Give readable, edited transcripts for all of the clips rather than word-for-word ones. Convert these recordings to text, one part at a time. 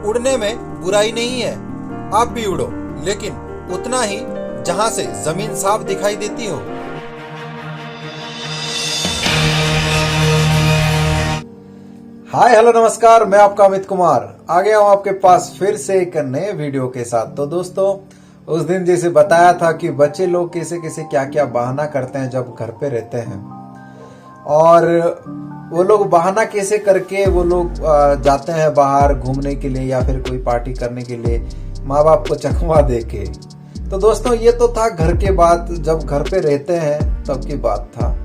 उड़ने में बुराई नहीं है, आप भी उड़ो, लेकिन उतना ही जहां से जमीन साफ दिखाई देती हो। हाय हेलो नमस्कार, मैं आपका अमित कुमार आ गया हूं आपके पास फिर से एक नए वीडियो के साथ। तो दोस्तों, उस दिन जैसे बताया था कि बच्चे लोग कैसे कैसे क्या क्या बहाना करते हैं जब घर पे रहते हैं, और वो लोग बहाना कैसे करके वो लोग जाते हैं बाहर घूमने के लिए या फिर कोई पार्टी करने के लिए माँ बाप को चकमा देके। तो दोस्तों, ये तो था घर के बात, जब घर पे रहते हैं तब की बात था।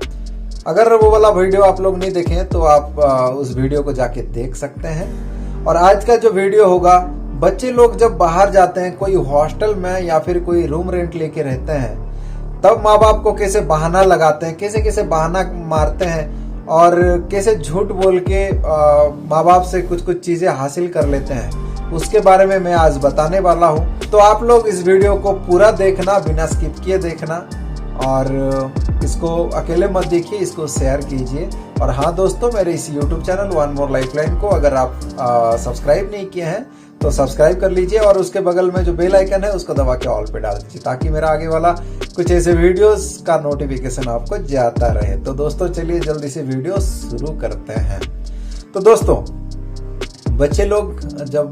अगर वो वाला वीडियो आप लोग नहीं देखे तो आप उस वीडियो को जाके देख सकते हैं। और आज का जो वीडियो होगा, बच्चे लोग जब बाहर जाते हैं कोई हॉस्टल में या फिर कोई रूम रेंट लेके रहते हैं, तब माँ बाप को कैसे बहाना लगाते हैं, कैसे कैसे बहाना मारते हैं और कैसे झूठ बोल के माँ बाप से कुछ कुछ चीजें हासिल कर लेते हैं, उसके बारे में मैं आज बताने वाला हूँ। तो आप लोग इस वीडियो को पूरा देखना, बिना स्किप किए देखना, और इसको अकेले मत देखिए, इसको शेयर कीजिए। और हाँ दोस्तों, मेरे इस YouTube channel one more lifeline को अगर आप सब्सक्राइब नहीं किए हैं तो सब्सक्राइब कर लीजिए, और उसके बगल में जो बेल आइकन है उसको दबा के ऑल पे डाल दीजिए, ताकि मेरा आगे वाला कुछ ऐसे वीडियोस का नोटिफिकेशन आपको जाता रहे। तो दोस्तों, चलिए जल्दी से वीडियो शुरू करते हैं। तो दोस्तों, बच्चे लोग जब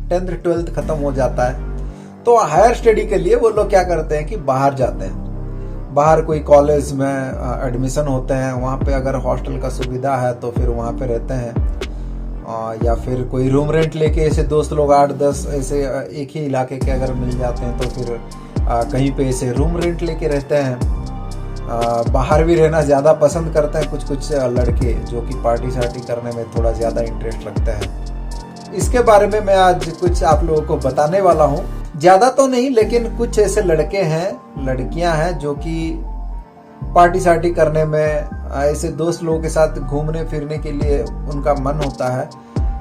10th 12th खत्म हो जाता है तो हायर स्टडी के लिए वो लोग क्या करते हैं कि बाहर जाते हैं। बाहर कोई कॉलेज में एडमिशन होते हैं, वहाँ पे अगर हॉस्टल का सुविधा है तो फिर वहाँ पे रहते हैं, या फिर कोई रूम रेंट लेके ऐसे दोस्त लोग 8-10 ऐसे एक ही इलाके के अगर मिल जाते हैं तो फिर कहीं पे ऐसे रूम रेंट लेके रहते हैं। बाहर भी रहना ज़्यादा पसंद करते हैं कुछ कुछ लड़के, जो कि पार्टी शार्टी करने में थोड़ा ज़्यादा इंटरेस्ट रखते हैं। इसके बारे में मैं आज कुछ आप लोगों को बताने वाला हूँ। ज़्यादा तो नहीं, लेकिन कुछ ऐसे लड़के हैं, लड़कियां हैं जो कि पार्टी शार्टी करने में, ऐसे दोस्त लोगों के साथ घूमने फिरने के लिए उनका मन होता है।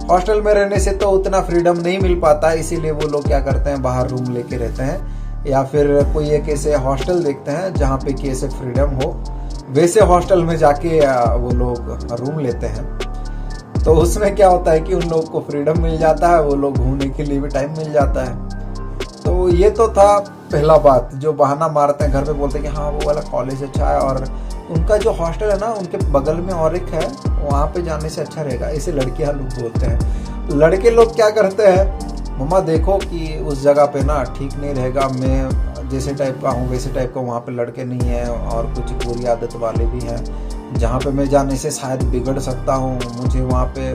हॉस्टल में रहने से तो उतना फ्रीडम नहीं मिल पाता, इसीलिए वो लोग क्या करते हैं, बाहर रूम लेके रहते हैं, या फिर कोई एक ऐसे हॉस्टल देखते हैं जहाँ पे कि ऐसे फ्रीडम हो, वैसे हॉस्टल में जाके वो लोग रूम लेते हैं। तो उसमें क्या होता है कि उन लोगों को फ्रीडम मिल जाता है, वो लोग घूमने के लिए भी टाइम मिल जाता है। तो ये तो था पहला बात, जो बहाना मारते हैं, घर पे बोलते हैं कि हाँ वो वाला कॉलेज अच्छा है और उनका जो हॉस्टल है ना उनके बगल में और एक है, वहाँ पे जाने से अच्छा रहेगा, ऐसे लड़कियाँ लोग बोलते हैं। तो लड़के लोग क्या करते हैं, मम्मा देखो कि उस जगह पे ना ठीक नहीं रहेगा, मैं जैसे टाइप का हूँ वैसे टाइप का वहाँ पे लड़के नहीं हैं और कुछ बुरी आदत वाले भी हैं, जहाँ पे मैं जाने से शायद बिगड़ सकता हूँ, मुझे वहाँ पे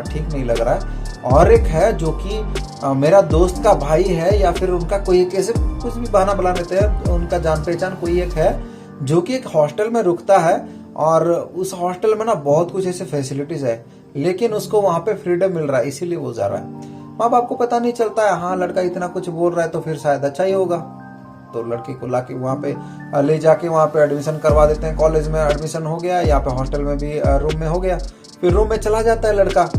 ठीक नहीं लग रहा है। और एक है जो कि मेरा दोस्त का भाई है, या फिर उनका कोई एक ऐसे कुछ भी बहाना बुला लेते हैं, उनका जान पहचान कोई एक है जो कि एक हॉस्टल में रुकता है, और उस हॉस्टल में ना बहुत कुछ ऐसे फैसिलिटीज है, लेकिन उसको वहाँ पे फ्रीडम मिल रहा है, इसीलिए वो जा रहा है। माँ बाप को पता नहीं चलता है, हाँ लड़का इतना कुछ बोल रहा है तो फिर शायद अच्छा ही होगा। तो लड़के को लाके वहाँ पे ले जाके वहाँ पे एडमिशन करवा देते हैं। कॉलेज में एडमिशन हो गया, यहाँ पे हॉस्टल में भी रूम में हो गया, फिर रूम में चला जाता है लड़का।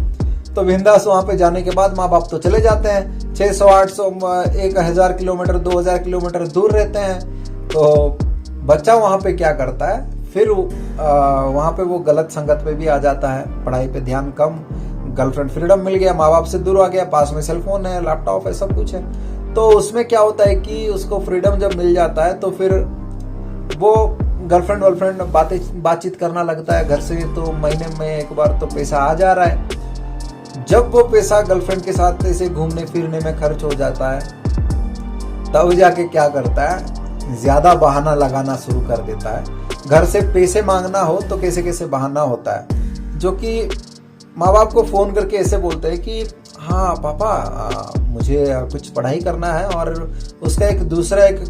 तो बिंदास वहाँ पे जाने के बाद माँ बाप तो चले जाते हैं, 600-800 1000 किलोमीटर 2000 किलोमीटर दूर रहते हैं। तो बच्चा वहाँ पे क्या करता है, फिर वहाँ पे वो गलत संगत पे भी आ जाता है, पढ़ाई पे ध्यान कम, गर्लफ्रेंड फ्रीडम मिल गया, माँ बाप से दूर आ गया, पास में सेलफोन है, लैपटॉप है, सब कुछ है। तो उसमें क्या होता है कि उसको फ्रीडम जब मिल जाता है तो फिर वो गर्लफ्रेंड वर्लफ्रेंड बातचीत करना लगता है घर से। तो महीने में एक बार तो पैसा आ जा रहा है, जब वो पैसा गर्लफ्रेंड के साथ ऐसे घूमने फिरने में खर्च हो जाता है, तब जाके क्या करता है, ज्यादा बहाना लगाना शुरू कर देता है। घर से पैसे मांगना हो तो कैसे कैसे बहाना होता है, जो कि माँ बाप को फोन करके ऐसे बोलते हैं कि हाँ पापा मुझे कुछ पढ़ाई करना है, और उसका एक दूसरा एक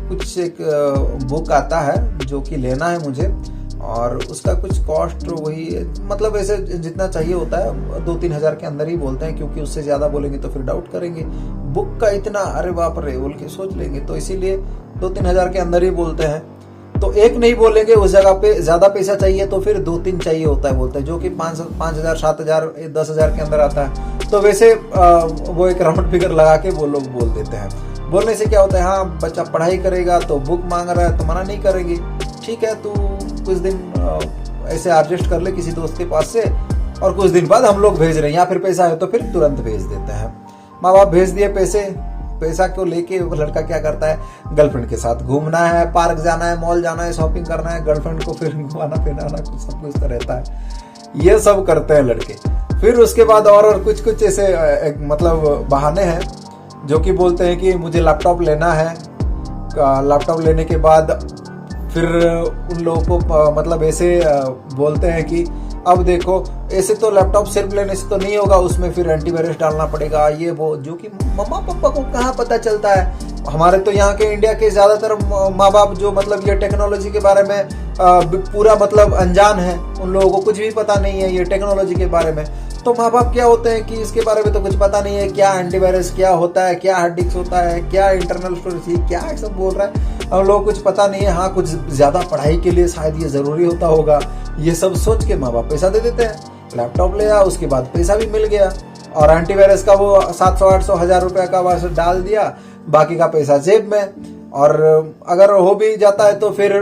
बुक आता है जो कि लेना है मुझे, और उसका कुछ कॉस्ट वही मतलब ऐसे जितना चाहिए होता है 2-3 हज़ार के अंदर ही बोलते हैं, क्योंकि उससे ज़्यादा बोलेंगे तो फिर डाउट करेंगे, बुक का इतना, अरे बाप रे बोल के सोच लेंगे, तो इसीलिए 2-3 हज़ार के अंदर ही बोलते हैं। तो एक नहीं बोलेंगे, उस जगह पे ज़्यादा पैसा चाहिए तो फिर 2-3 चाहिए होता है बोलते हैं, जो कि 5,000 7,000 10,000 के अंदर आता है। तो वैसे वो एक राउंड फिगर लगा के वो लोग बोल देते हैं। बोलने से क्या होता है, हाँ बच्चा पढ़ाई करेगा तो बुक मांग रहा है तो मना नहीं करेंगे, ठीक है तू कुछ दिन ऐसे एडजस्ट कर ले किसी दोस्त के पास से, और कुछ दिन बाद हम लोग भेज रहे हैं, या फिर पैसा है तो फिर तुरंत भेज देते हैं। माँ बाप भेज दिए पैसा को लेके वो लड़का क्या करता है, गर्लफ्रेंड के साथ घूमना है, पार्क जाना है, मॉल जाना है, शॉपिंग करना है, गर्लफ्रेंड को फिर घुमाना फिराना सब कुछ तो रहता है। ये सब करते हैं लड़के। फिर उसके बाद और कुछ ऐसे मतलब बहाने हैं जो कि बोलते हैं कि मुझे लैपटॉप लेना है। लैपटॉप लेने के बाद फिर उन लोगों को मतलब ऐसे बोलते हैं कि अब देखो ऐसे तो लैपटॉप सिर्फ लेने से तो नहीं होगा, उसमें फिर एंटीवायरस डालना पड़ेगा, ये वो, जो कि मम्मा पापा को कहाँ पता चलता है। हमारे तो यहाँ के इंडिया के ज्यादातर माँ बाप जो मतलब ये टेक्नोलॉजी के बारे में पूरा मतलब अनजान है, उन लोगों को कुछ भी पता नहीं है ये टेक्नोलॉजी के बारे में। तो माँ बाप क्या होते हैं कि इसके बारे में तो कुछ पता नहीं है, क्या एंटीवायरस क्या होता है, क्या हार्ड डिस्क होता है, क्या इंटरनल स्टोरेज, क्या सब बोल रहा है, हम लोग कुछ पता नहीं है। हाँ, कुछ ज्यादा पढ़ाई के लिए शायद ये जरूरी होता होगा, ये सब सोच के माँ बाप पैसा दे देते हैं। लैपटॉप लिया, उसके बाद पैसा भी मिल गया और एंटीवायरस का वो 700 800 1000 रुपए का बस डाल दिया, बाकी का पैसा जेब में। और अगर हो भी जाता है तो फिर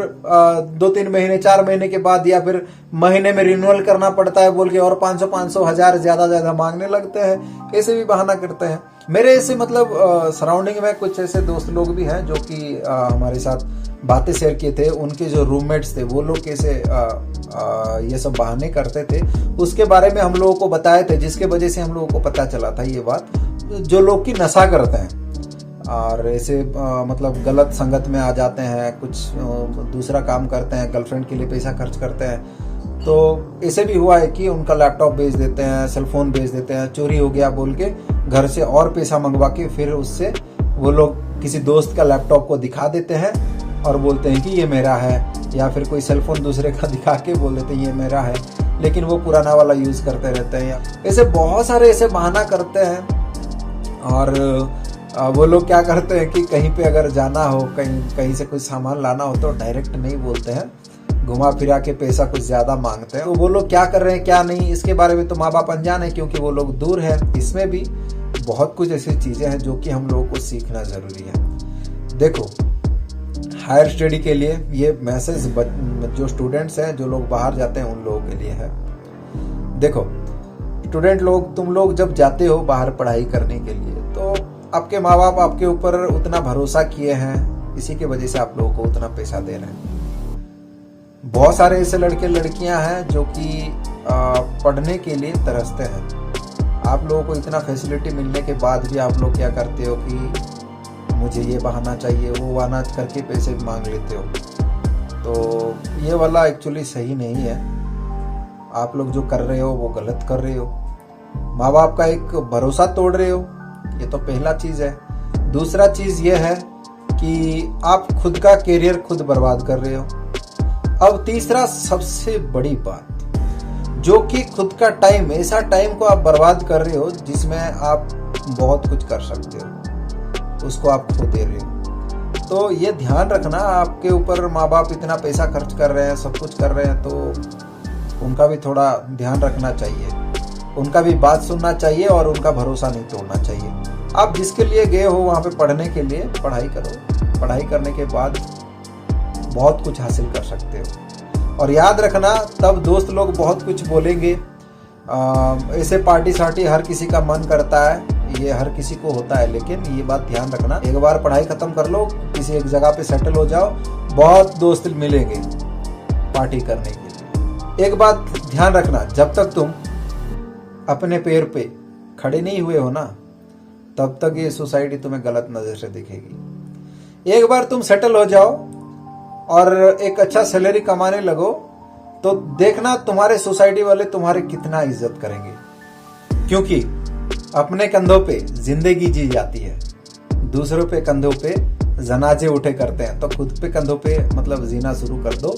2-3 महीने 4 महीने के बाद या फिर महीने में रिन्यूअल करना पड़ता है बोल के और 500 1000 ज्यादा मांगने लगते हैं। ऐसे भी बहाना करते हैं। मेरे ऐसे मतलब सराउंडिंग में कुछ ऐसे दोस्त लोग भी हैं जो कि हमारे साथ बातें शेयर किए थे, उनके जो रूममेट्स थे वो लोग कैसे ये सब बहाने करते थे उसके बारे में हम लोगों को बताए थे, जिसके वजह से हम लोगों को पता चला था ये बात। जो लोग की नशा करते हैं और ऐसे मतलब गलत संगत में आ जाते हैं, कुछ दूसरा काम करते हैं, गर्लफ्रेंड के लिए पैसा खर्च करते हैं, तो ऐसे भी हुआ है कि उनका लैपटॉप बेच देते हैं, सेलफोन बेच देते हैं, चोरी हो गया बोल के घर से और पैसा मंगवा के फिर उससे वो लोग किसी दोस्त का लैपटॉप को दिखा देते हैं और बोलते हैं कि ये मेरा है, या फिर कोई सेलफोन दूसरे का दिखा के बोल देते हैं ये मेरा है, लेकिन वो पुराना वाला यूज करते रहते हैं। ऐसे बहुत सारे ऐसे बहाना करते हैं। और वो लोग क्या करते हैं कि कहीं पे अगर जाना हो, कहीं से कुछ सामान लाना हो तो डायरेक्ट नहीं बोलते हैं, घुमा फिरा के पैसा कुछ ज्यादा मांगते हैं। तो वो लोग क्या कर रहे हैं क्या नहीं इसके बारे में तो माँ बाप अनजान है, क्योंकि वो लोग दूर है। इसमें भी बहुत कुछ ऐसी चीजें हैं जो कि हम लोगों को सीखना जरूरी है। देखो, हायर स्टडी के लिए ये मैसेज जो स्टूडेंट्स हैं, जो लोग बाहर जाते हैं, उन लोगों के लिए है। देखो स्टूडेंट लोग, तुम लोग जब जाते हो बाहर पढ़ाई करने के लिए तो आपके माँ बाप आपके ऊपर उतना भरोसा किए हैं, इसी की वजह से आप लोगों को उतना पैसा दे रहे हैं। बहुत सारे ऐसे लड़के लड़कियां हैं जो कि पढ़ने के लिए तरसते हैं। आप लोगों को इतना फैसिलिटी मिलने के बाद भी आप लोग क्या करते हो कि मुझे ये बहाना चाहिए, वो बहाना करके पैसे मांग लेते हो। तो ये वाला एक्चुअली सही नहीं है। आप लोग जो कर रहे हो वो गलत कर रहे हो, माँ बाप का एक भरोसा तोड़ रहे हो, ये तो पहला चीज है। दूसरा चीज ये है कि आप खुद का कैरियर खुद बर्बाद कर रहे हो। अब तीसरा सबसे बड़ी बात, जो कि खुद का टाइम, ऐसा टाइम को आप बर्बाद कर रहे हो जिसमें आप बहुत कुछ कर सकते हो, उसको आप खो दे रहे हो। तो ये ध्यान रखना, आपके ऊपर माँ बाप इतना पैसा खर्च कर रहे हैं, सब कुछ कर रहे हैं, तो उनका भी थोड़ा ध्यान रखना चाहिए, उनका भी बात सुनना चाहिए और उनका भरोसा नहीं तोड़ना चाहिए। आप जिसके लिए गए हो वहाँ पे पढ़ने के लिए, पढ़ाई करो, पढ़ाई करने के बाद बहुत कुछ हासिल कर सकते हो। और याद रखना, तब दोस्त लोग बहुत कुछ बोलेंगे, ऐसे पार्टी सार्टी हर किसी का मन करता है, ये हर किसी को होता है, लेकिन ये बात ध्यान रखना, एक बार पढ़ाई खत्म कर लो, किसी एक जगह पे सेटल हो जाओ, बहुत दोस्त मिलेंगे पार्टी करने के लिए। एक बात ध्यान रखना, जब तक तुम अपने पैर पे खड़े नहीं हुए हो ना, तब तक ये सोसाइटी तुम्हें गलत नजर से देखेगी। एक बार तुम सेटल हो जाओ और एक अच्छा सैलरी कमाने लगो तो देखना तुम्हारे सोसाइटी वाले तुम्हारे कितना इज्जत करेंगे, क्योंकि अपने कंधों पे जिंदगी जी जाती है, दूसरों पे कंधों पे जनाजे उठे करते हैं। तो खुद पे कंधों पे मतलब जीना शुरू कर दो।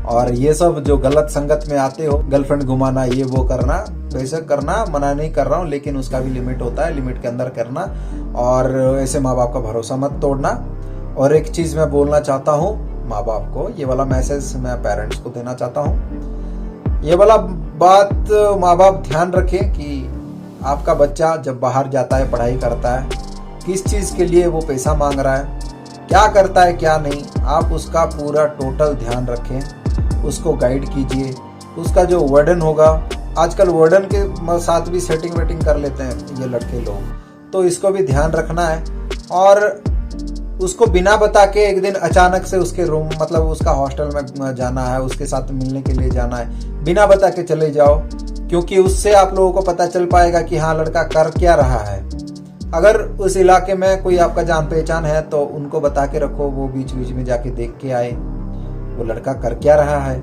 और ये सब जो गलत संगत में आते हो, गर्लफ्रेंड घुमाना, ये वो करना, वैसे करना मना नहीं कर रहा हूँ, लेकिन उसका भी लिमिट होता है, लिमिट के अंदर करना। और ऐसे माँ बाप का भरोसा मत तोड़ना। और एक चीज मैं बोलना चाहता हूँ माँ बाप को, ये वाला मैसेज मैं पेरेंट्स को देना चाहता हूँ। ये वाला बात माँ बाप ध्यान रखें कि आपका बच्चा जब बाहर जाता है, पढ़ाई करता है, किस चीज के लिए वो पैसा मांग रहा है, क्या करता है क्या नहीं, आप उसका पूरा टोटल ध्यान रखें, उसको गाइड कीजिए। उसका जो वार्डन होगा, आजकल वार्डन के साथ भी सेटिंग वेटिंग कर लेते हैं ये लड़के लोग, तो इसको भी ध्यान रखना है। और उसको बिना बता के एक दिन अचानक से उसके रूम मतलब उसका हॉस्टल में जाना है, उसके साथ मिलने के लिए जाना है, बिना बता के चले जाओ, क्योंकि उससे आप लोगों को पता चल पाएगा कि हाँ लड़का कर क्या रहा है। अगर उस इलाके में कोई आपका जान पहचान है तो उनको बता के रखो, वो बीच बीच में जाके देख के आए वो लड़का कर क्या रहा है।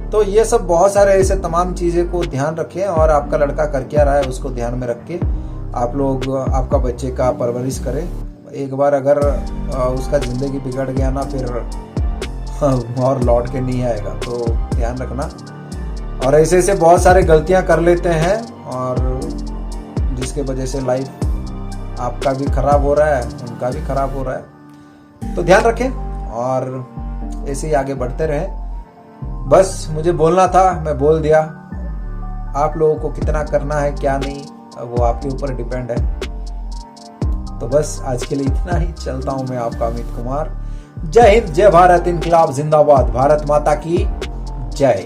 तो ये सब बहुत सारे ऐसे तमाम चीजें को ध्यान रखें, और आपका लड़का कर क्या रहा है उसको ध्यान में रख के आप लोग आपका बच्चे का परवरिश करें। एक बार अगर उसका जिंदगी बिगड़ गया ना, फिर और लौट के नहीं आएगा, तो ध्यान रखना। और ऐसे ऐसे बहुत सारे गलतियां कर लेते हैं, और जिसके वजह से लाइफ आपका भी खराब हो रहा है, उनका भी खराब हो रहा है। तो ध्यान रखें और ऐसे ही आगे बढ़ते रहें। बस मुझे बोलना था, मैं बोल दिया। आप लोगों को कितना करना है क्या नहीं वो आपके ऊपर डिपेंड है। तो बस आज के लिए इतना ही। चलता हूं मैं आपका अमित कुमार। जय हिंद, जय भारत, इनकलाब जिंदाबाद, भारत माता की जय।